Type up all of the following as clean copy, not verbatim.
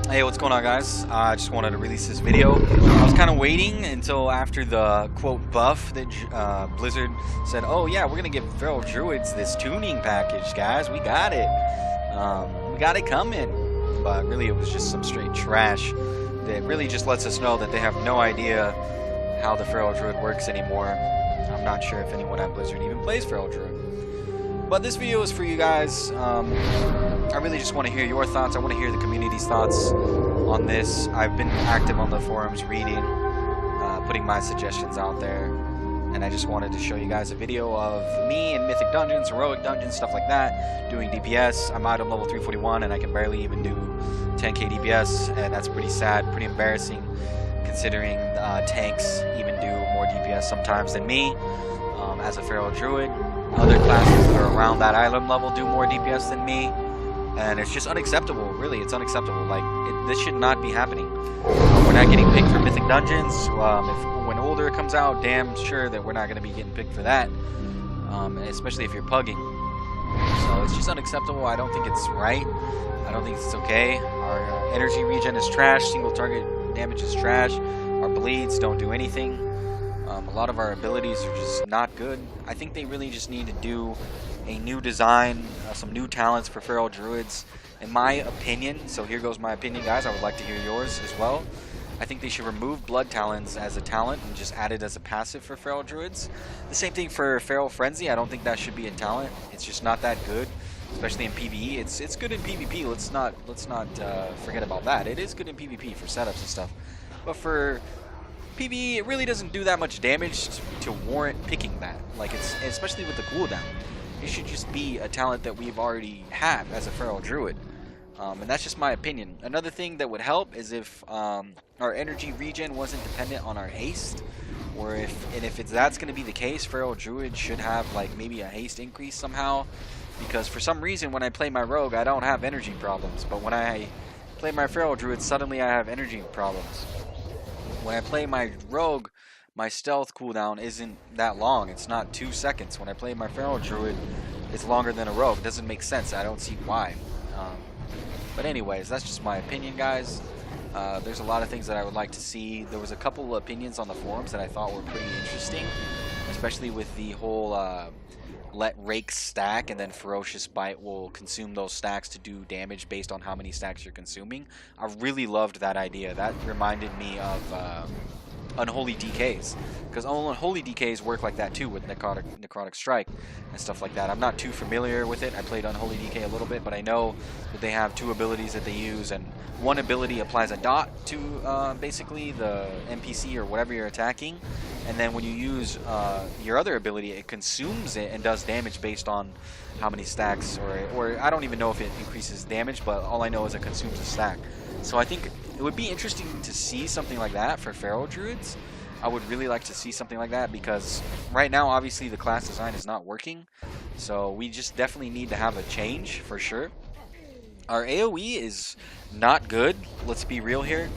Hey, what's going on, guys? I just wanted to release this video. I was kind of waiting until after the quote buff that Blizzard said, oh yeah, we're gonna give Feral Druids this tuning package, guys. We got it. We got it coming. But really, it was just some straight trash that really just lets us know that they have no idea how the Feral Druid works anymore. I'm not sure if anyone at Blizzard even plays Feral Druid. But this video is for you guys. I really just want to hear your thoughts. I want to hear the community's thoughts on this. I've been active on the forums, reading, putting my suggestions out there, and I just wanted to show you guys a video of me in Mythic Dungeons, Heroic Dungeons, stuff like that, doing DPS. I'm item level 341, and I can barely even do 10k DPS, and that's pretty sad, pretty embarrassing, considering tanks even do more DPS sometimes than me as a Feral Druid. Other classes that are around that item level do more DPS than me, and it's just unacceptable. Really, it's unacceptable. Like, this should not be happening. We're not getting picked for Mythic Dungeons. When Older comes out, damn sure that we're not going to be getting picked for that, especially if you're pugging. So it's just unacceptable. I don't think it's right. I don't think it's okay. Our energy regen is trash. Single target damage is trash. Our bleeds don't do anything. A lot of our abilities are just not good. I think they really just need to do a new design, some new talents for Feral Druids, in my opinion. So here goes my opinion, guys. I would like to hear yours as well. I think they should remove Blood Talons as a talent and just add it as a passive for Feral Druids. The same thing for Feral Frenzy. I don't think that should be a talent. It's just not that good, especially in PvE. It's good in PvP. Let's not forget about that. It is good in PvP for setups and stuff, but for PvE, it really doesn't do that much damage to warrant picking that. Like, it's especially with the cooldown. It should just be a talent that we've already had as a Feral Druid. And that's just my opinion. Another thing that would help is if our energy regen wasn't dependent on our haste, or if that's going to be the case, Feral Druid should have like maybe a haste increase somehow. Because for some reason, when I play my rogue, I don't have energy problems, but when I play my Feral Druid, suddenly I have energy problems. When I play my rogue, my stealth cooldown isn't that long. It's not 2 seconds. When I play my Feral Druid, it's longer than a rogue. It doesn't make sense. I don't see why. But anyways, that's just my opinion, guys. There's a lot of things that I would like to see. There was a couple of opinions on the forums that I thought were pretty interesting, especially with the whole let rakes stack and then Ferocious Bite will consume those stacks to do damage based on how many stacks you're consuming. I really loved that idea. That reminded me of Unholy DKs, because Unholy DKs work like that too with Necrotic Strike and stuff like that. I'm not too familiar with it. I played Unholy DK a little bit, but I know that they have 2 abilities that they use, and one ability applies a dot to basically the NPC or whatever you're attacking, and then when you use your other ability, it consumes it and does damage based on how many stacks, or I don't even know if it increases damage, but all I know is it consumes a stack. So I think it would be interesting to see something like that for Feral Druids. I would really like to see something like that, because right now obviously the class design is not working, so we just definitely need to have a change for sure. Our AoE is not good, let's be real here.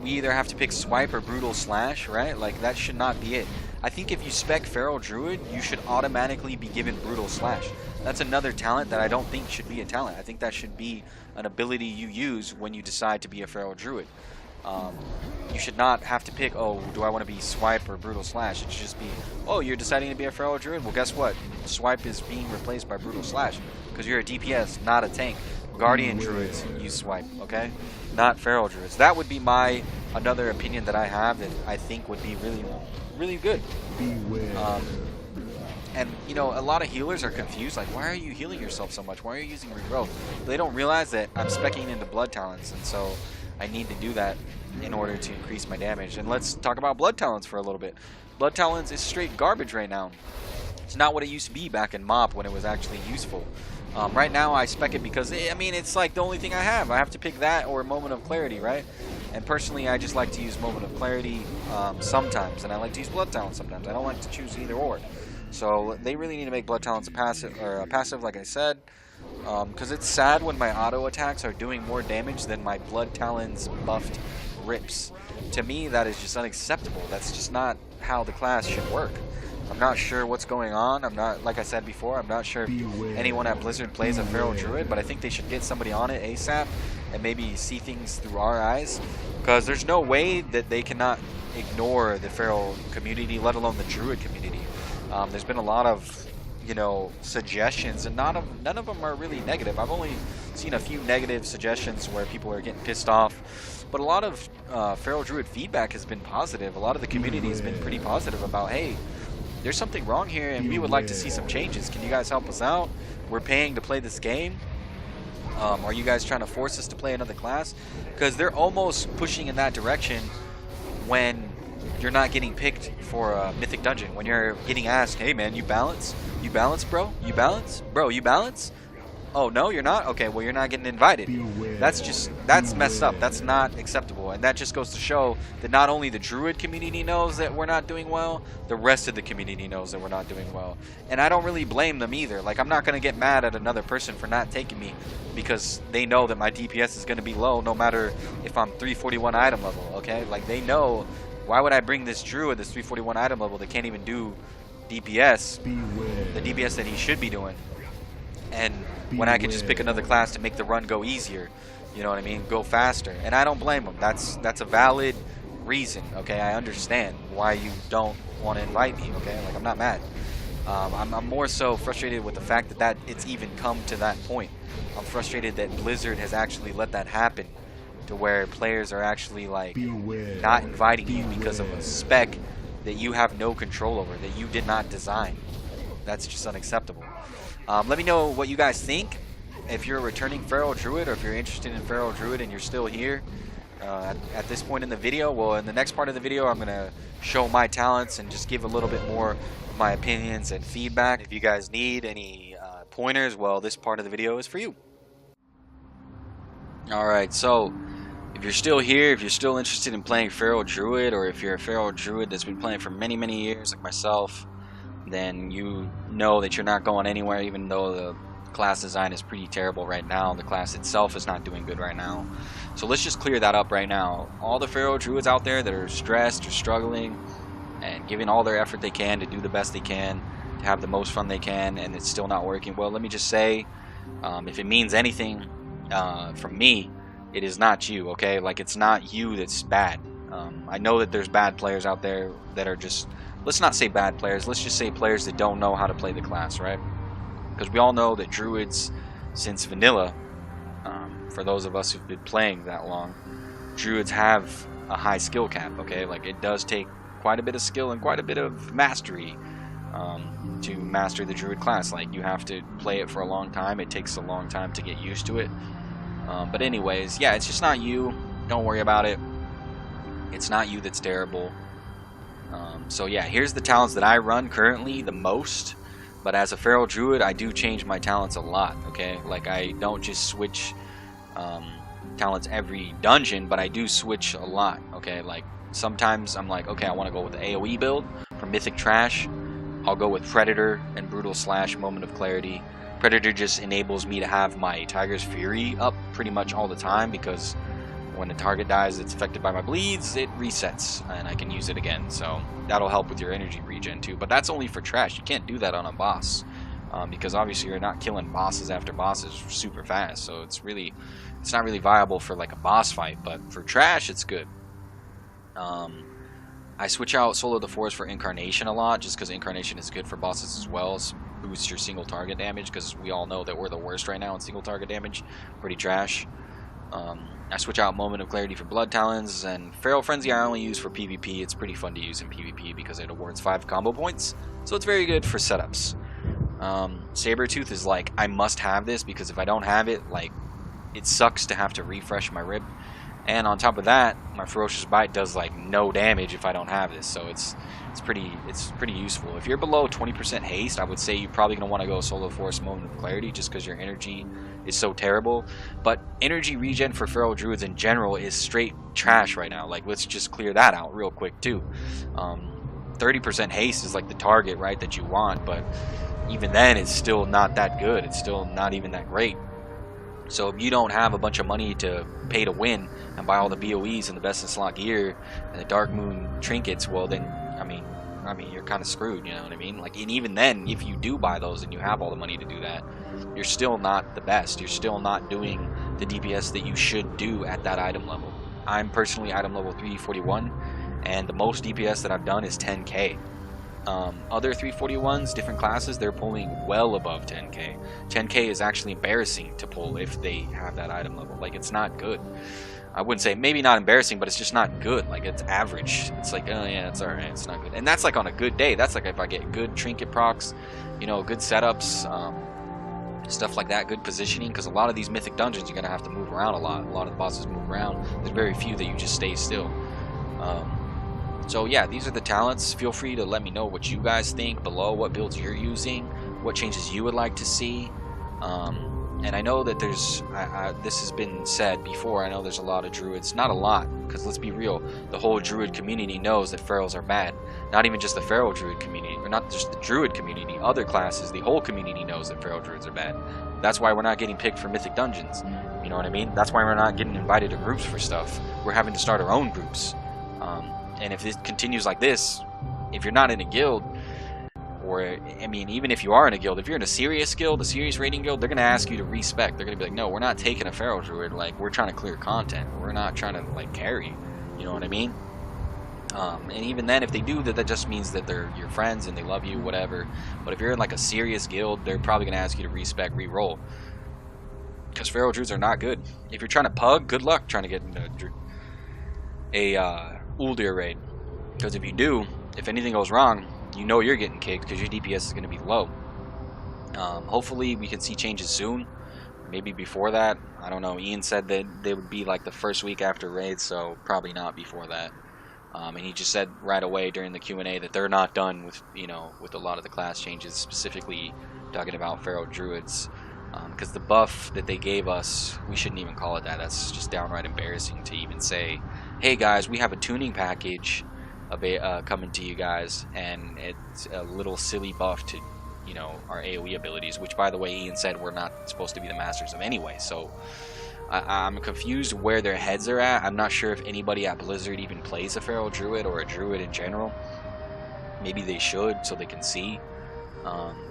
We either have to pick Swipe or Brutal Slash, right? Like, that should not be it. I think if you spec Feral Druid, you should automatically be given Brutal Slash. That's another talent that I don't think should be a talent. I think that should be an ability you use when you decide to be a Feral Druid. You should not have to pick, oh, do I want to be Swipe or Brutal Slash? It should just be, oh, you're deciding to be a Feral Druid? Well, guess what? Swipe is being replaced by Brutal Slash, because you're a DPS, not a tank. Guardian Druids use Swipe, okay? Not Feral Druids. That would be my another opinion that I have that I think would be really, really good. And, you know, a lot of healers are confused, like, why are you healing yourself so much? Why are you using Regrowth? They don't realize that I'm speccing into Blood Talons, and so I need to do that in order to increase my damage. And let's talk about Blood Talons for a little bit. Blood Talons is straight garbage right now. It's not what it used to be back in MoP when it was actually useful. Right now I spec it because, I mean, it's like the only thing I have. I have to pick that or Moment of Clarity, right? And personally, I just like to use Moment of Clarity sometimes, and I like to use Blood Talons sometimes. I don't like to choose either or. So they really need to make Blood Talons a passive, like I said, because it's sad when my auto attacks are doing more damage than my Blood Talons buffed rips. To me, that is just unacceptable. That's just not how the class should work. I'm not sure what's going on. I'm not, like I said before, I'm not sure if anyone at Blizzard plays a Feral Druid, but I think they should get somebody on it ASAP and maybe see things through our eyes, because there's no way that they cannot ignore the feral community, let alone the druid community. There's been a lot of, you know, suggestions, and none of them are really negative. I've only seen a few negative suggestions where people are getting pissed off, but a lot of feral druid feedback has been positive. A lot of the community has been pretty positive about, hey, there's something wrong here and we would like to see some changes. Can you guys help us out? We're paying to play this game. Are you guys trying to force us to play another class? Because they're almost pushing in that direction when you're not getting picked for a mythic dungeon. When you're getting asked, hey man, you balance? You balance, bro? You balance? Bro, you balance? Oh, no, you're not? Okay, well, you're not getting invited. That's messed up. That's not acceptable. And that just goes to show that not only the druid community knows that we're not doing well, the rest of the community knows that we're not doing well. And I don't really blame them either. Like, I'm not going to get mad at another person for not taking me because they know that my DPS is going to be low no matter if I'm 341 item level, okay? Like, they know, why would I bring this druid, this 341 item level that can't even do DPS, the DPS that he should be doing, and when I could just pick another class to make the run go easier, you know what I mean, go faster. And I don't blame them. That's a valid reason, okay? I understand why you don't want to invite me, okay? Like, I'm not mad. I'm more so frustrated with the fact that it's even come to that point. I'm frustrated that Blizzard has actually let that happen, to where players are actually like not inviting you because of a spec that you have no control over, that you did not design. That's just unacceptable. Let me know what you guys think. If you're a returning feral druid, or if you're interested in feral druid and you're still here at this point in the video. Well, in the next part of the video, I'm going to show my talents and just give a little bit more of my opinions and feedback. If you guys need any pointers, well, this part of the video is for you. Alright, so if you're still here, if you're still interested in playing feral druid, or if you're a feral druid that's been playing for many, many years like myself, then you know that you're not going anywhere, even though the class design is pretty terrible right now. The class itself is not doing good right now. So let's just clear that up right now. All the feral druids out there that are stressed or struggling and giving all their effort they can to do the best they can, to have the most fun they can, and it's still not working, well, let me just say, if it means anything from me, it is not you, okay? Like, it's not you that's bad. I know that there's bad players out there that are just, let's not say bad players, let's just say players that don't know how to play the class, right? Because we all know that druids, since vanilla, for those of us who've been playing that long, druids have a high skill cap, okay? Like, it does take quite a bit of skill and quite a bit of mastery to master the druid class. Like, you have to play it for a long time. It takes a long time to get used to it. But anyways, yeah, it's just not you. Don't worry about it. It's not you that's terrible. So yeah, here's the talents that I run currently the most. But as a feral druid, I do change my talents a lot, okay? Like, I don't just switch talents every dungeon, but I do switch a lot, okay? Like, sometimes I'm like, okay, I want to go with the AoE build for Mythic Trash. I'll go with Predator and Brutal Slash, Moment of Clarity. Predator just enables me to have my Tiger's Fury up pretty much all the time, because when the target dies it's affected by my bleeds, it resets and I can use it again. So that'll help with your energy regen too. But that's only for trash. You can't do that on a boss, because obviously you're not killing bosses after bosses super fast. So it's not really viable for like a boss fight. But for trash, it's good. I switch out Soul of the Forest for Incarnation a lot, just because Incarnation is good for bosses as well. It boosts your single target damage, because we all know that we're the worst right now in single target damage. Pretty trash. I switch out Moment of Clarity for Blood Talons, and Feral Frenzy I only use for PvP. It's pretty fun to use in PvP because it awards 5 combo points, so it's very good for setups. Sabertooth is like, I must have this, because if I don't have it, like, it sucks to have to refresh my rib. And on top of that, my Ferocious Bite does like no damage if I don't have this, so it's pretty useful. If you're below 20% haste, I would say you're probably gonna want to go Solo Force Moment of Clarity, just because your energy is so terrible. But energy regen for feral druids in general is straight trash right now. Like, let's just clear that out real quick too. 30% haste is like the target, right, that you want, but even then it's still not that good. It's still not even that great. So if you don't have a bunch of money to pay to win and buy all the BOEs and the best in slot gear and the Dark Moon trinkets, well then, I mean, I mean, you're kind of screwed, you know what I mean? Like, and even then, if you do buy those and you have all the money to do that, you're still not the best. You're still not doing the DPS that you should do at that item level. I'm personally item level 341, and the most DPS that I've done is 10k. Other 341s, different classes, they're pulling well above 10k. 10k is actually embarrassing to pull if they have that item level. Like, it's not good. I wouldn't say, maybe not embarrassing, but it's just not good. Like, it's average. It's like, oh yeah, it's alright, it's not good. And that's like on a good day. That's like if I get good trinket procs, you know, good setups, stuff like that, good positioning, because a lot of these mythic dungeons you're gonna have to move around a lot. A lot of the bosses move around. There's very few that you just stay still. So yeah, these are the talents. Feel free to let me know what you guys think below, what builds you're using, what changes you would like to see. And I know that there's, this has been said before, I know there's a lot of druids, not a lot, because let's be real, the whole druid community knows that ferals are bad. Not even just the feral druid community, or not just the druid community, other classes, the whole community knows that feral druids are bad. That's why we're not getting picked for mythic dungeons, you know what I mean? That's why we're not getting invited to groups for stuff. We're having to start our own groups. And if it continues like this, if you're not in a guild, or, I mean, even if you are in a guild, if you're in a serious guild, a serious raiding guild, they're going to ask you to respec. They're going to be like, no, we're not taking a feral druid. Like, we're trying to clear content. We're not trying to, like, carry. You know what I mean? And even then, if they do, that just means that they're your friends and they love you, whatever. But if you're in, like, a serious guild, they're probably going to ask you to respec, re-roll. Because feral druids are not good. If you're trying to pug, good luck trying to get into a Uldir raid. Because if you do, if anything goes wrong, you know you're getting kicked because your DPS is going to be low. Hopefully we can see changes soon. Maybe before that. I don't know. Ian said that they would be like the first week after raids, so probably not before that. And he just said right away during the Q&A that they're not done with, you know, with a lot of the class changes, specifically talking about feral druids. Because the buff that they gave us, we shouldn't even call it that. That's just downright embarrassing to even say, hey guys, we have a tuning package coming to you guys, and it's a little silly buff to, you know, our AoE abilities, which, by the way, Ian said we're not supposed to be the masters of anyway. So I'm confused where their heads are at. I'm not sure if anybody at Blizzard even plays a feral druid or a druid in general. Maybe they should, so they can see.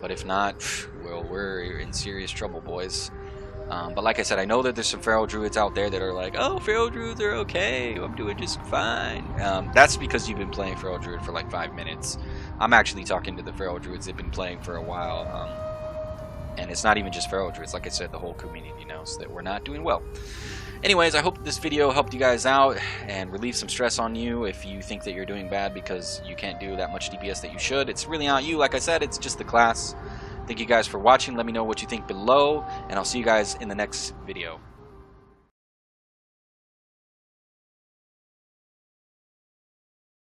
But if not, well, we're in serious trouble, boys. But like I said, I know that there's some feral druids out there that are like, oh, feral druids are okay, I'm doing just fine. That's because you've been playing feral druid for like 5 minutes. I'm actually talking to the feral druids that have been playing for a while. And it's not even just feral druids. Like I said, the whole community knows that we're not doing well. Anyways, I hope this video helped you guys out and relieve some stress on you if you think that you're doing bad because you can't do that much DPS that you should. It's really not you. Like I said, it's just the class. Thank you guys for watching. Let me know what you think below, and I'll see you guys in the next video.